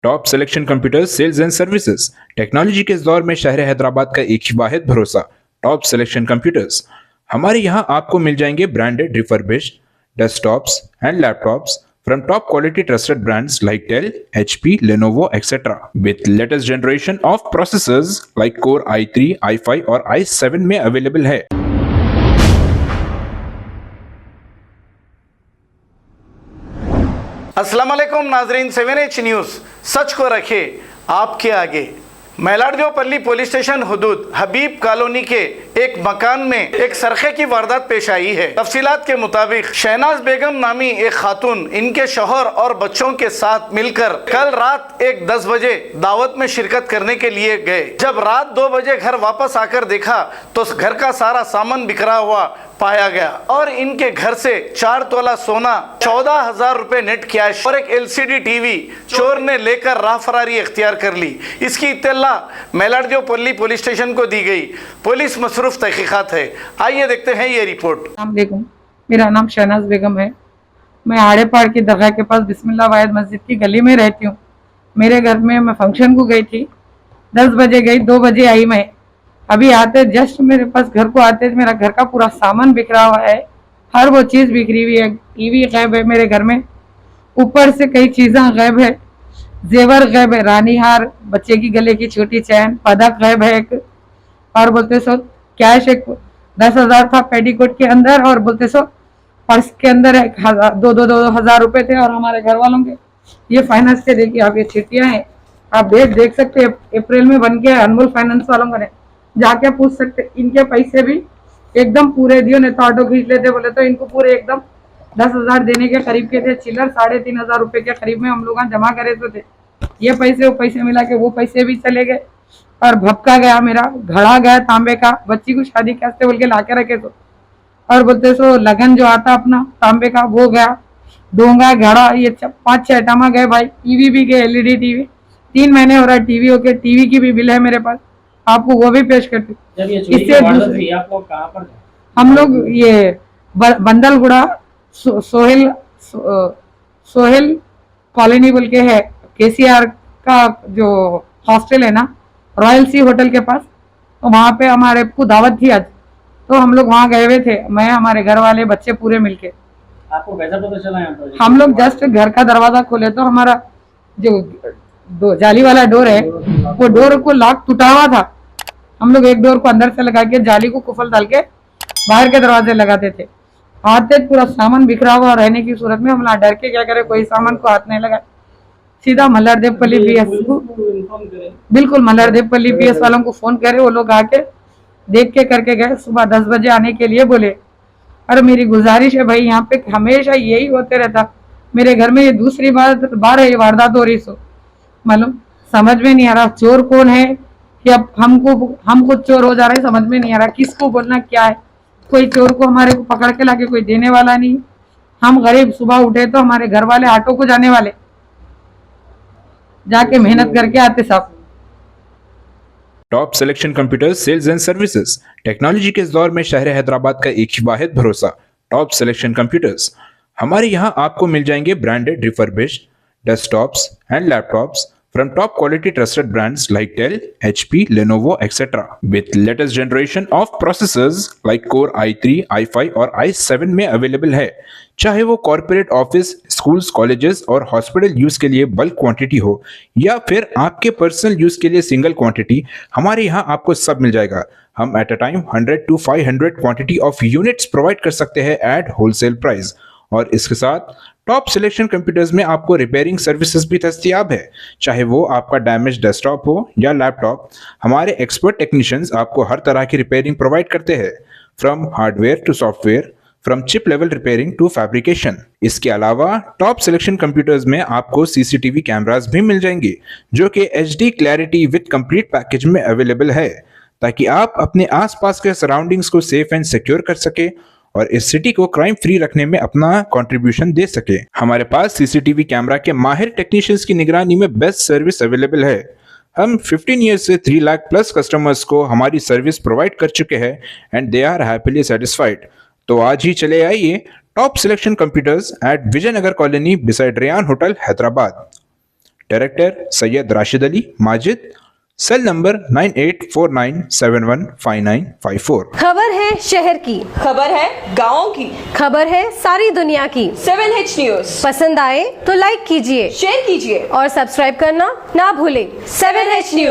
Top selection computers sales and services technology के इस दौर में शहर हैदराबाद का एक ही वाहिद भरोसा टॉप सिलेक्शन कंप्यूटर्स। हमारे यहाँ आपको मिल जाएंगे branded refurbished desktops and laptops from top quality trusted brands like Dell, HP, Lenovo, etc. with latest generation of processors like Core i3, i5 और i7 में अवेलेबल है। अस्सलाम वालेकुम नाजरीन, 7H न्यूज़ सच को रखे आपके आगे। मेलाडदेवपल्ली पुलिस स्टेशन हुदूद हबीब कॉलोनी के एक मकान में एक सरखे की वारदात पेश आई है। तफसीलात के मुताबिक शहनाज बेगम नामी एक खातून इनके शौहर और बच्चों के साथ मिलकर कल रात 10 बजे दावत में शिरकत करने के लिए गए। जब रात 2 बजे घर वापस आकर देखा तो घर का सारा सामान बिखरा हुआ पाया गया और इनके घर से 4 तोला सोना, 14,000 रुपए नेट कैश और एक LCD टीवी चोर ने लेकर राहफरारी इख्तियार कर ली। इसकी इत्तला मेलाडदेवपल्ली पुलिस स्टेशन को दी गई। पुलिस मसरूफ तहकीकात है। आइए देखते हैं ये रिपोर्ट। मेरा नाम शहनाज बेगम है। मैं आड़ेपाड़ की दरगाह के पास बिस्मिल्लाह वाहिद मस्जिद की गली में रहती हूँ। मेरे घर में मैं फंक्शन को गई थी, 10 बजे गई, 2 बजे आई। मैं अभी आते जस्ट मेरे पास घर को आते मेरा घर का पूरा सामान बिखरा हुआ है। हर वो चीज़ बिखरी हुई है। टीवी गायब है मेरे घर में, ऊपर से कई चीज़ें गायब है, जेवर गायब है, रानी हार, बच्चे की गले की छोटी चैन, पदक गायब है एक, और बोलते सो कैश एक 10,000 था पेटीकोट के अंदर, और बोलते सो पर्स के अंदर 2,000 रुपए थे। और हमारे घर वालों के ये फाइनेंस के देखिए आप, ये चिट्ठियाँ हैं, आप देख सकते हैं। अप्रैल में बन गया अनमोल फाइनेंस वालों को, जाके पूछ सकते। इनके पैसे भी एकदम पूरे दियो, नहीं तो ऑटो खींच लेते। बोले तो इनको पूरे एकदम 10,000 देने के करीब के थे। चिल्लर 3,500 रुपए के करीब में हम लोग जमा करे तो थे। ये पैसे वो पैसे मिला के वो पैसे भी चले गए। और भपका गया मेरा, घड़ा गया तांबे का, बच्ची को शादी कैसे बोल के ला के रखे तो, और बोलते सो लगन जो आता अपना तांबे का वो गया, डोंगा घड़ा, ये 5-6 आइटमा गए भाई। टीवी भी गए, LED टीवी, 3 महीने हो रहा है टीवी होके। टीवी की भी बिल है मेरे पास, आपको वो भी पेश करती। इससे हम लोग ये बंदलगुड़ा सोहेल कॉलोनी बोल के है, KCR का जो हॉस्टल है ना, रॉयल सी होटल के पास, तो वहाँ पे हमारे को दावत थी आज, तो हम लोग वहाँ गए हुए थे। मैं, हमारे घर वाले, बच्चे पूरे मिलके। आपको कैसा पता चला यहाँ पर? हम लोग जस्ट घर का दरवाजा खोले तो हमारा जो जाली वाला डोर है, वो डोर को लॉक टूटा हुआ था। हम लोग एक डोर को अंदर से लगा के जाली को कुफल डाल के बाहर के दरवाजे लगाते थे। आते पूरा सामान बिखरा हुआ रहने की सूरत में हम डर के क्या करे, कोई सामान को हाथ नहीं लगा, सीधा मल्हारदेवपल्ली PS को, बिल्कुल मल्हारदेवपल्ली PS वालों को फोन करे। वो लोग आके देख के करके गए। सुबह 10 बजे आने के लिए बोले। और मेरी गुजारिश है भाई, यहाँ पे हमेशा यही होते रहता। मेरे घर में ये दूसरी बार है ये वारदात हो रही। सो मालूम समझ में नहीं आ रहा चोर कौन है, कि अब हम खुद चोर हो जा रहे हैं। समझ में नहीं आ रहा किसको बोलना क्या है। कोई चोर को हमारे को पकड़ के लाके कोई देने वाला नहीं। हम गरीब, सुबह उठे तो हमारे घर वाले ऑटो को जाने वाले, जाके मेहनत करके आते साहब। Top selection computers sales and services technology के इस दौर में शहर हैदराबाद का एक ही वाहिद भरोसा टॉप सिलेक्शन कंप्यूटर्स। हमारे यहाँ आपको मिल जाएंगे branded refurbished desktops and laptops from top quality trusted brands like Dell, HP, Lenovo, etc. with latest generation of processors like Core i3, i5 और i7 में अवेलेबल है। चाहे वो कॉर्पोरेट ऑफिस, स्कूल्स, कॉलेजेस और हॉस्पिटल यूज के लिए bulk quantity हो या फिर आपके पर्सनल यूज के लिए सिंगल क्वांटिटी, हमारे यहाँ आपको सब मिल जाएगा। हम at a time 100 to 500 quantity of units provide कर सकते हैं एट होलसेल प्राइस। और इसके साथ टॉप सिलेक्शन कंप्यूटर्स में आपको रिपेयरिंग सर्विसेज भी दस्तियाब है। चाहे वो आपका डैमेज डेस्कटॉप हो या लैपटॉप, हमारे एक्सपर्ट टेक्नीशियंस आपको हर तरह की रिपेयरिंग प्रोवाइड करते हैं, from hardware to software, from chip level repairing to fabrication. इसके अलावा टॉप सिलेक्शन कंप्यूटर्स में आपको CCTV कैमरास भी मिल जाएंगे, जो कि HD clarity with complete package में अवेलेबल है, ताकि आप अपने आसपास के सराउंडिंग्स को सेफ एंड सिक्योर कर सके और इस सिटी को क्राइम फ्री रखने में अपना कंट्रीब्यूशन दे सके। हमारे पास CCTV कैमरा के माहिर टेक्नीशियंस की निगरानी में बेस्ट सर्विस अवेलेबल है। हम 15 ईयर्स से 3 लाख प्लस कस्टमर्स को हमारी सर्विस प्रोवाइड कर चुके हैं and they are happily satisfied. तो आज ही चले आइए top selection computers at Vijaynagar colony beside Rayan hotel Hyderabad. Director Syed Rashid Ali Majid, cell number 9849715954। खबर है शहर की, खबर है गाँव की, खबर है सारी दुनिया की। 7H न्यूज पसंद आए तो लाइक कीजिए, शेयर कीजिए और सब्सक्राइब करना ना भूलें। 7H news.